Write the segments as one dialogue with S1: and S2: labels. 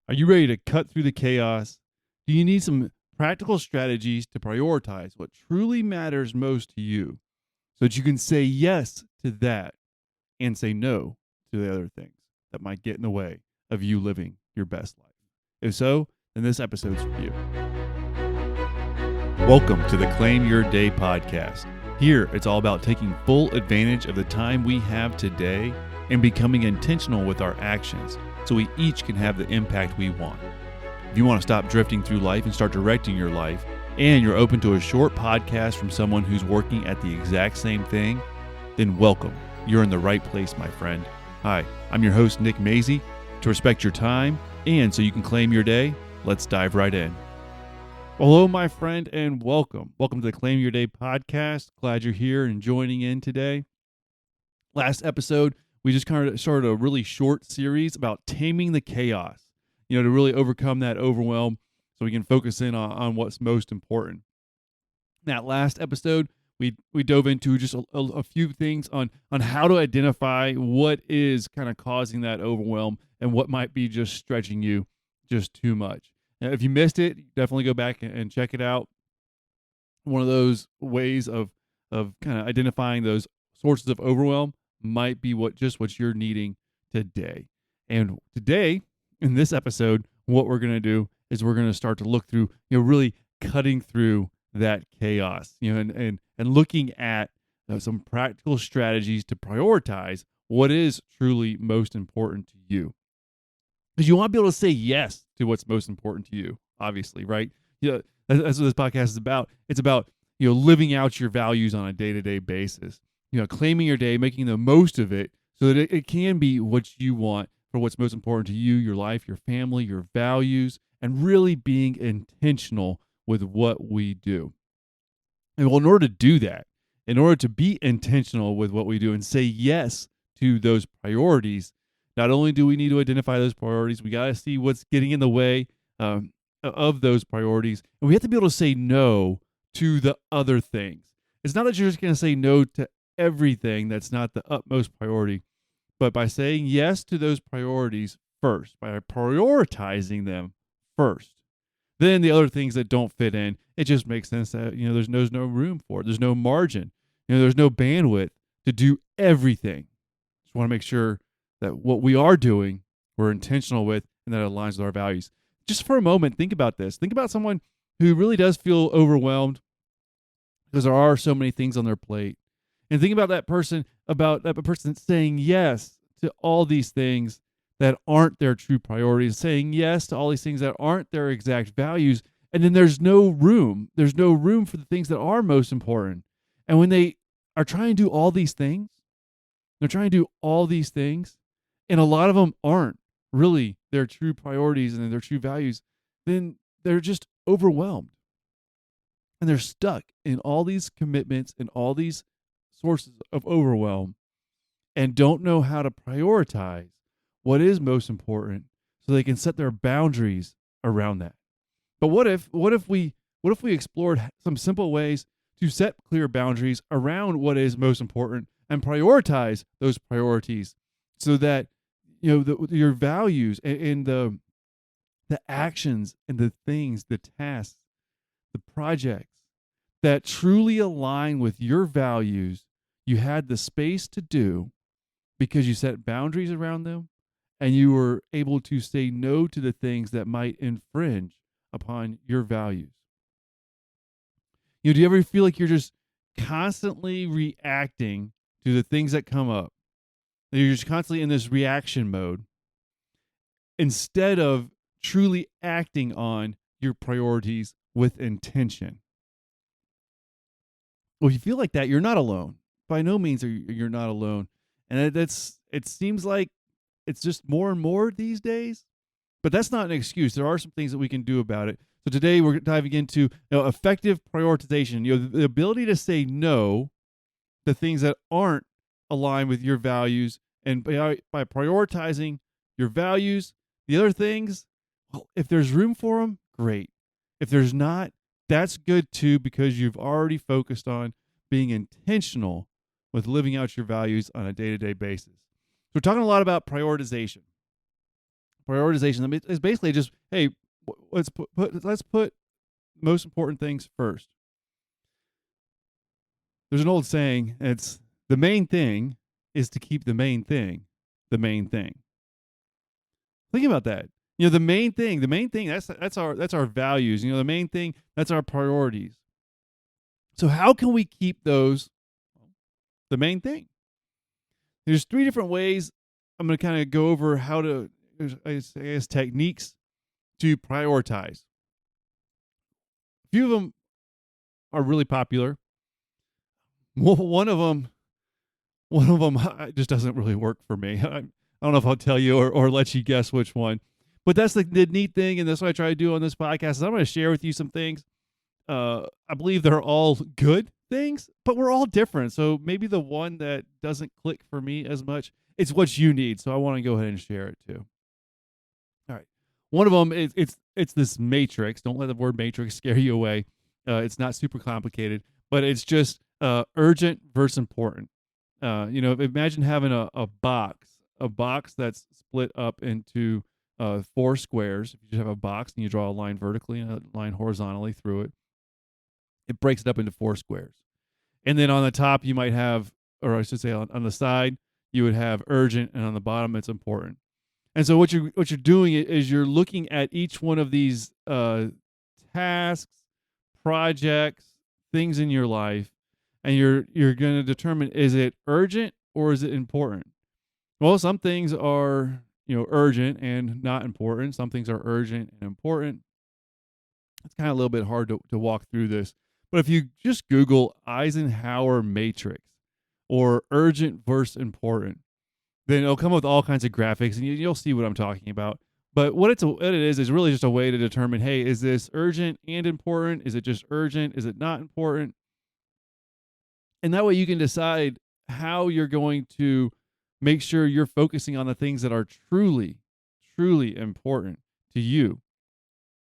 S1: Are you ready to cut through the chaos? Do you need some practical strategies to prioritize what truly matters most to you so that you can say yes to that and say no to the other things that might get in the way of you living your best life? If so, then this episode's for you. Welcome to the Claim Your Day podcast. Here, it's all about taking full advantage of the time we have today and becoming intentional with our actions so we each can have the impact we want. If you want to stop drifting through life and start directing your life, and you're open to a short podcast from someone who's working at the exact same thing, then welcome. You're in the right place, my friend. Hi, I'm your host, Nick Mazey. To respect your time and so you can claim your day, let's dive right in. Hello, my friend, and welcome. Welcome to the Claim Your Day podcast. Glad you're here and joining in today. Last episode, we just kind of started a really short series about taming the chaos, to really overcome that overwhelm so we can focus in on what's most important. That last episode, we dove into just a few things on how to identify what is kind of causing that overwhelm and what might be just stretching you just too much. Now, if you missed it, definitely go back and check it out. One of those ways of kind of identifying those sources of overwhelm might be what you're needing today. And today, in this episode, what we're going to do is we're going to start to look through, really cutting through that chaos, and looking at some practical strategies to prioritize what is truly most important to you. Because you want to be able to say yes to what's most important to you, obviously, right? That's what this podcast is about. It's about, living out your values on a day-to-day basis. Claiming your day, making the most of it so that it can be what you want for what's most important to you, your life, your family, your values, and really being intentional with what we do. And well, in order to do that, in order to be intentional with what we do and say yes to those priorities, not only do we need to identify those priorities, we got to see what's getting in the way of those priorities. And we have to be able to say no to the other things. It's not that you're just going to say no to everything that's not the utmost priority, but by saying yes to those priorities first, by prioritizing them first, then the other things that don't fit in, it just makes sense that, there's no room for it. There's no margin. There's no bandwidth to do everything. Just want to make sure that what we are doing, we're intentional with, and that it aligns with our values. Just for a moment, think about this. Think about someone who really does feel overwhelmed because there are so many things on their plate. And think about that person saying yes to all these things that aren't their true priorities, saying yes to all these things that aren't their exact values. And then there's no room. There's no room for the things that are most important. And when they are trying to do all these things, and a lot of them aren't really their true priorities and their true values, then they're just overwhelmed. And they're stuck in all these commitments and all these sources of overwhelm and don't know how to prioritize what is most important so they can set their boundaries around that. But what if we explored some simple ways to set clear boundaries around what is most important and prioritize those priorities so that your values and the actions and the things, the tasks, the projects that truly align with your values, you had the space to do because you set boundaries around them and you were able to say no to the things that might infringe upon your values. Do you ever feel like you're just constantly reacting to the things that come up? That you're just constantly in this reaction mode instead of truly acting on your priorities with intention. Well, if you feel like that, you're not alone. By no means you're not alone. And it seems like it's just more and more these days, but that's not an excuse. There are some things that we can do about it. So today we're diving into effective prioritization, the ability to say no to things that aren't aligned with your values. And by prioritizing your values, the other things, well, if there's room for them, great. If there's not, that's good too, because you've already focused on being intentional with living out your values on a day-to-day basis. So we're talking a lot about prioritization. Prioritization is basically just, hey, let's put most important things first. There's an old saying, it's the main thing is to keep the main thing the main thing. Think about that. The main thing, that's our values. The main thing, that's our priorities. So how can we keep those the main thing? There's 3 different ways I'm going to kind of go over how to, I guess, techniques to prioritize. A few of them are really popular. One of them just doesn't really work for me. I don't know if I'll tell you or let you guess which one. But that's the neat thing, and that's what I try to do on this podcast, is I'm going to share with you some things. I believe they're all good things, but we're all different. So maybe the one that doesn't click for me as much, it's what you need. So I want to go ahead and share it too. All right. One of them is it's this matrix. Don't let the word matrix scare you away. It's not super complicated, but it's just urgent versus important. Imagine having a box that's split up into 4 squares. If you just have a box and you draw a line vertically and a line horizontally through it, it breaks it up into 4 squares. And then on the top, you might have, or I should say on the side, you would have urgent, and on the bottom, it's important. And so what you're doing is you're looking at each one of these tasks, projects, things in your life, and you're going to determine, is it urgent or is it important? Well, some things are urgent and not important. Some things are urgent and important. It's kind of a little bit hard to walk through this. But if you just Google Eisenhower Matrix or urgent versus important, then it'll come up with all kinds of graphics, and you'll see what I'm talking about. But what it is really just a way to determine, hey, is this urgent and important? Is it just urgent? Is it not important? And that way you can decide how you're going to make sure you're focusing on the things that are truly, truly important to you.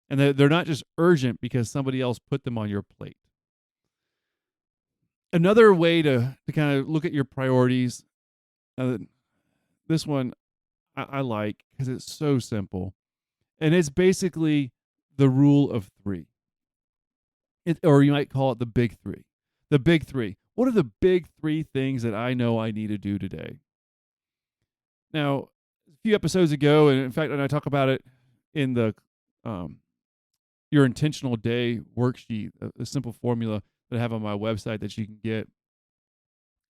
S1: And that they're not just urgent because somebody else put them on your plate. Another way to kind of look at your priorities, this one I like because it's so simple. And it's basically the rule of 3. Or you might call it the big 3. The big 3. What are the big 3 things that I know I need to do today? Now, a few episodes ago, and in fact, and I talk about it in the Your Intentional Day worksheet, a simple formula that I have on my website that you can get.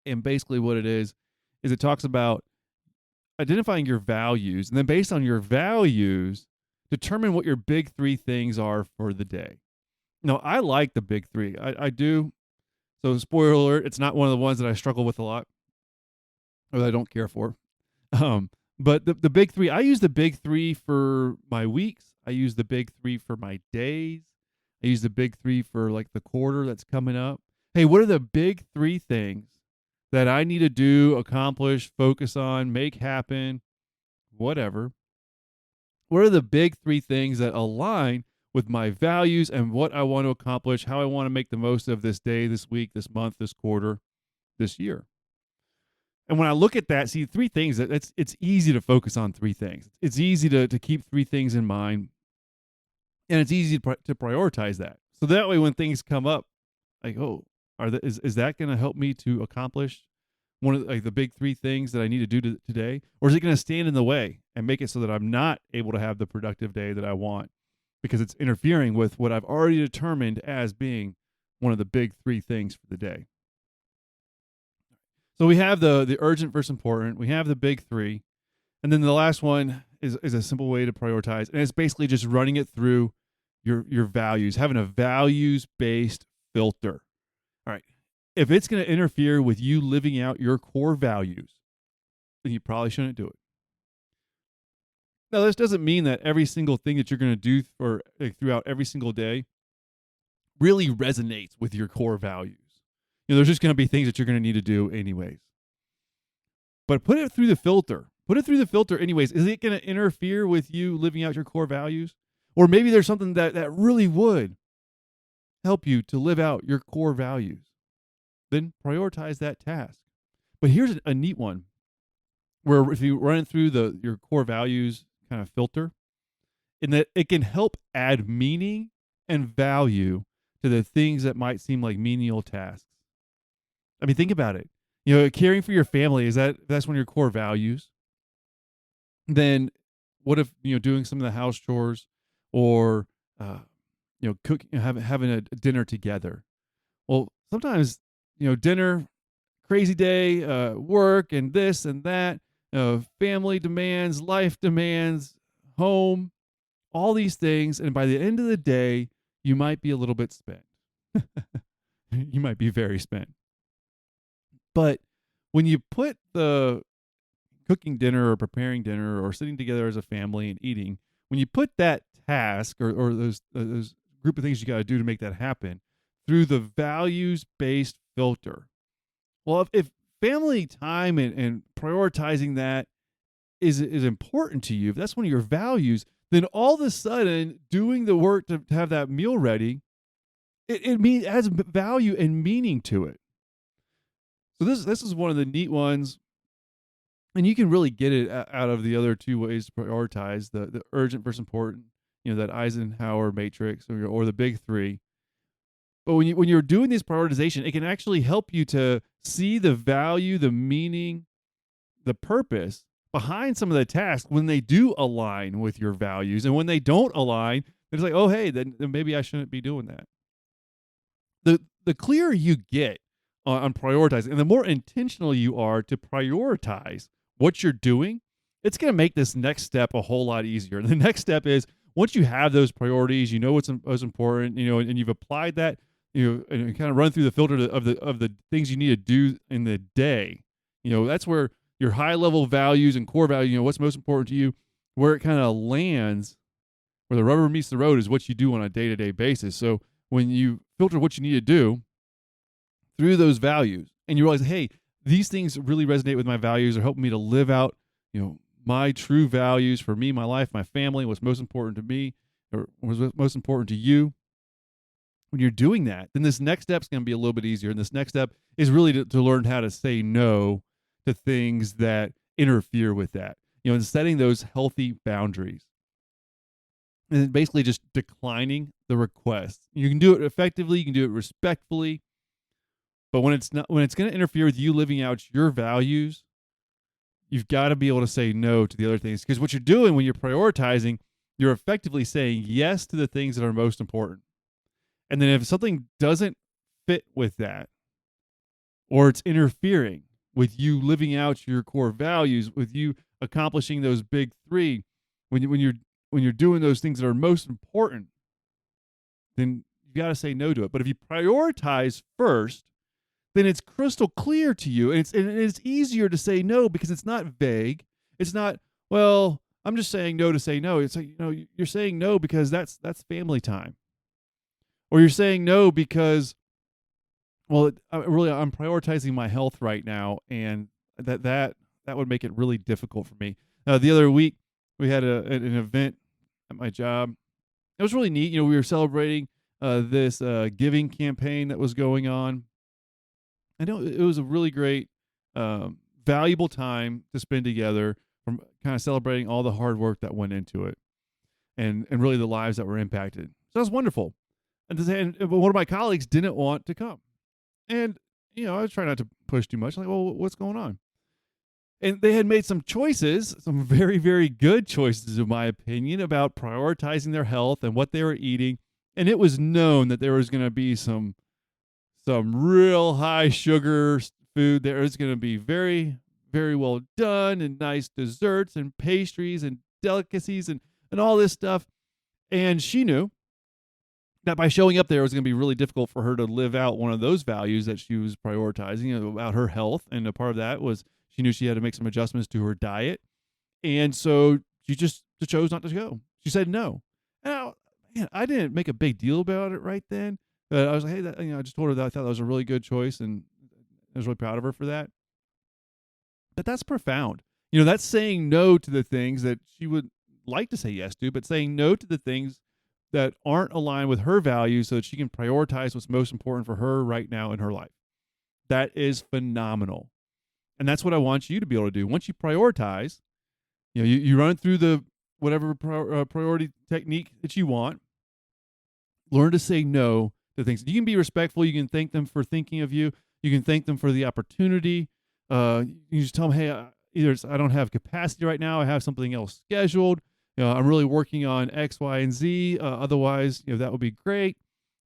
S1: And basically what it is it talks about identifying your values, and then based on your values, determine what your big 3 things are for the day. Now, I like the big 3. I do. So spoiler alert, it's not one of the ones that I struggle with a lot or that I don't care for. But the big 3, I use the big 3 for my weeks. I use the big 3 for my days. I use the big 3 for like the quarter that's coming up. Hey, what are the big 3 things that I need to do, accomplish, focus on, make happen, whatever? What are the big 3 things that align with my values and what I want to accomplish, how I want to make the most of this day, this week, this month, this quarter, this year? And when I look at that, see 3 things, it's easy to focus on 3 things. It's easy to keep 3 things in mind, and it's easy to prioritize that. So that way when things come up, like, oh, is that going to help me to accomplish one of the big 3 things that I need to do today? Or is it going to stand in the way and make it so that I'm not able to have the productive day that I want because it's interfering with what I've already determined as being one of the big 3 things for the day? So we have the urgent versus important. We have the big 3. And then the last one is a simple way to prioritize. And it's basically just running it through your values, having a values-based filter. All right. If it's going to interfere with you living out your core values, then you probably shouldn't do it. Now, this doesn't mean that every single thing that you're going to do throughout every single day really resonates with your core values. There's just going to be things that you're going to need to do anyways. But put it through the filter. Put it through the filter anyways. Is it going to interfere with you living out your core values? Or maybe there's something that really would help you to live out your core values. Then prioritize that task. But here's a neat one, where if you run it through your core values kind of filter, in that it can help add meaning and value to the things that might seem like menial tasks. I mean, think about it. Caring for your family, that's one of your core values. Then what if, doing some of the house chores, or, cooking, having a dinner together? Well, sometimes, dinner, crazy day, work and this and that, family demands, life demands, home, all these things. And by the end of the day, you might be a little bit spent. You might be very spent. But when you put the cooking dinner or preparing dinner or sitting together as a family and eating, when you put that task, or those group of things you got to do to make that happen, through the values-based filter. Well, if family time and prioritizing that is important to you, if that's one of your values, then all of a sudden doing the work to have that meal ready, it adds value and meaning to it. So this is one of the neat ones, and you can really get it out of the other two ways to prioritize, the urgent versus important, that Eisenhower Matrix, or the big three. But when you're doing this prioritization, it can actually help you to see the value, the meaning, the purpose behind some of the tasks when they do align with your values, and when they don't align, it's like, oh hey, then maybe I shouldn't be doing that. The clearer you get on prioritizing, and the more intentional you are to prioritize what you're doing, it's going to make this next step a whole lot easier. And the next step is, once you have those priorities, what's most important, and you've applied that, and kind of run through the filter of the things you need to do in the day. That's where your high level values and core value, what's most important to you, where it kind of lands, where the rubber meets the road, is what you do on a day-to-day basis. So when you filter what you need to do through those values, and you realize, hey, these things really resonate with my values, are helping me to live out, my true values for me, my life, my family, what's most important to me, or what's most important to you. When you're doing that, then this next step is going to be a little bit easier. And this next step is really to learn how to say no to things that interfere with that, and setting those healthy boundaries. And basically just declining the request. You can do it effectively, you can do it respectfully, but when it's going to interfere with you living out your values, you've got to be able to say no to the other things. Because what you're doing when you're prioritizing, you're effectively saying yes to the things that are most important. And then if something doesn't fit with that, or it's interfering with you living out your core values, with you accomplishing those big three, when you're doing those things that are most important, then you got to say no to it. But if you prioritize first, then it's crystal clear to you, and it's easier to say no, because it's not vague. It's not, well, I'm just saying no to say no. It's like, you're saying no because that's family time. Or you're saying no because, well, I'm prioritizing my health right now, and that would make it really difficult for me. The other week, we had an event at my job. It was really neat. We were celebrating this giving campaign that was going on. I know it was a really great, valuable time to spend together, from kind of celebrating all the hard work that went into it, and really the lives that were impacted. So that was wonderful. But one of my colleagues didn't want to come. And, I was trying not to push too much. Like, well, what's going on? And they had made some choices, some very, very good choices, in my opinion, about prioritizing their health and what they were eating. And it was known that there was going to be some real high sugar food. There was going to be very, very well done, and nice desserts and pastries and delicacies and all this stuff. And she knew that by showing up there, it was going to be really difficult for her to live out one of those values that she was prioritizing, about her health. And a part of that was she knew she had to make some adjustments to her diet. And so she just chose not to go. She said no. And I didn't make a big deal about it right then. But I was like, hey, I just told her that I thought that was a really good choice, and I was really proud of her for that. But that's profound. That's saying no to the things that she would like to say yes to, but saying no to the things that aren't aligned with her values, so that she can prioritize what's most important for her right now in her life. That is phenomenal. And that's what I want you to be able to do. Once you prioritize, you run through whatever priority technique that you want. Learn to say no to things. You can be respectful. You can thank them for thinking of you. You can thank them for the opportunity. You just tell them, hey, either I don't have capacity right now. I have something else scheduled. I'm really working on X, Y, and Z. Otherwise, that would be great.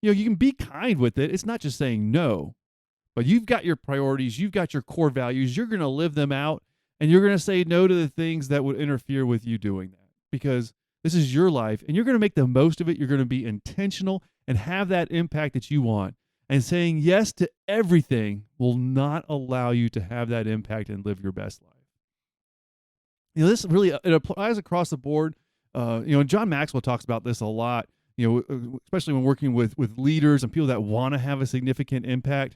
S1: You can be kind with it. It's not just saying no, but you've got your priorities. You've got your core values. You're going to live them out, and you're going to say no to the things that would interfere with you doing that, because this is your life, and you're going to make the most of it. You're going to be intentional and have that impact that you want. And saying yes to everything will not allow you to have that impact and live your best life. This really, it applies across the board. John Maxwell talks about this a lot, especially when working with leaders and people that want to have a significant impact.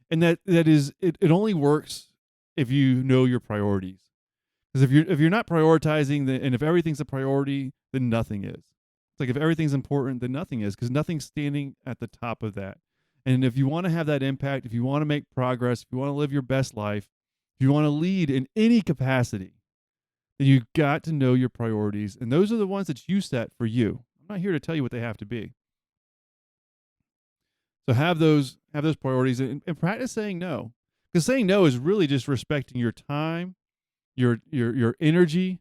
S1: And that is, it only works if you know your priorities. Because if you're not prioritizing, and if everything's a priority, then nothing is. It's like if everything's important, then nothing is, because nothing's standing at the top of that. And if you want to have that impact, if you want to make progress, if you want to live your best life, if you want to lead in any capacity, then you've got to know your priorities. And those are the ones that you set for you. I'm not here to tell you what they have to be. So have those priorities and practice saying no. Because saying no is really just respecting your time, your energy,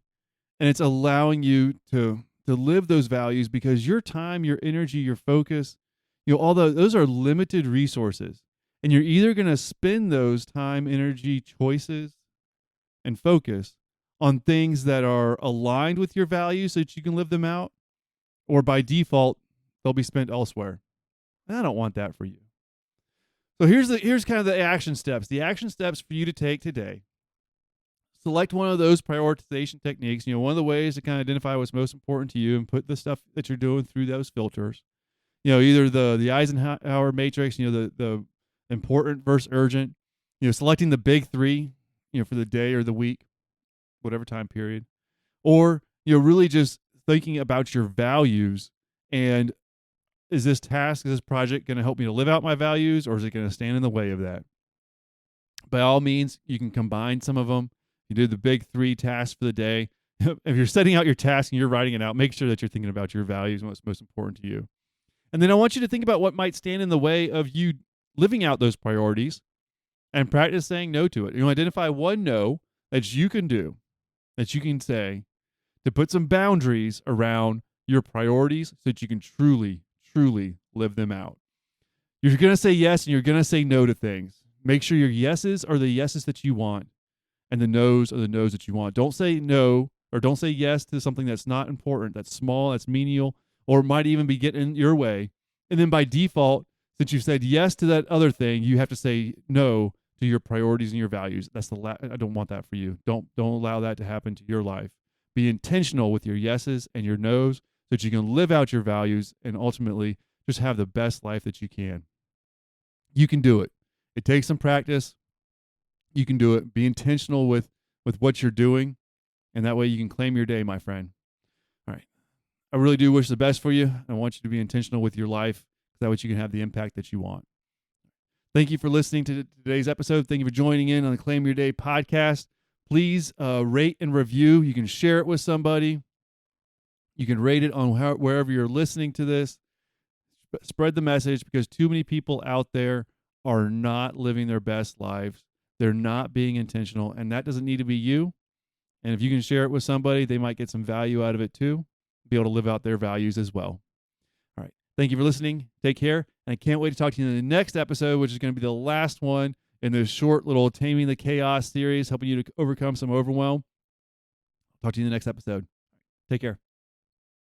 S1: and it's allowing you to live those values, because your time, your energy, your focus, those are limited resources, and you're either going to spend those time, energy, choices, and focus on things that are aligned with your values so that you can live them out, or by default, they'll be spent elsewhere. And I don't want that for you. So here's kind of the action steps. The action steps for you to take today. Select one of those prioritization techniques. One of the ways to kind of identify what's most important to you and put the stuff that you're doing through those filters. Either the Eisenhower Matrix, the important versus urgent, selecting the big three, for the day or the week, whatever time period, or, really just thinking about your values, and is this project going to help me to live out my values, or is it going to stand in the way of that? By all means, you can combine some of them. You do the big three tasks for the day. If you're setting out your task and you're writing it out, make sure that you're thinking about your values and what's most important to you. And then I want you to think about what might stand in the way of you living out those priorities, and practice saying no to it. Identify one no that you can do, that you can say, to put some boundaries around your priorities so that you can truly, truly live them out. You're going to say yes and you're going to say no to things. Make sure your yeses are the yeses that you want, and the no's are the no's that you want. Don't say no, or don't say yes to something that's not important, that's small, that's menial, or might even be getting in your way. And then by default, since you've said yes to that other thing, you have to say no to your priorities and your values. I don't want that for you. Don't allow that to happen to your life. Be intentional with your yeses and your nos so that you can live out your values and ultimately just have the best life that you can. You can do it. It takes some practice. You can do it. Be intentional with what you're doing, and that way you can claim your day, my friend. All right. I really do wish the best for you. I want you to be intentional with your life, so that way you can have the impact that you want. Thank you for listening to today's episode. Thank you for joining in on the Claim Your Day podcast. Please rate and review. You can share it with somebody. You can rate it on wherever you're listening to this. Spread the message, because too many people out there are not living their best lives. They're not being intentional, and that doesn't need to be you. And if you can share it with somebody, they might get some value out of it too, be able to live out their values as well. All right. Thank you for listening. Take care. And I can't wait to talk to you in the next episode, which is going to be the last one in this short little Taming the Chaos series, helping you to overcome some overwhelm. Talk to you in the next episode. Take care.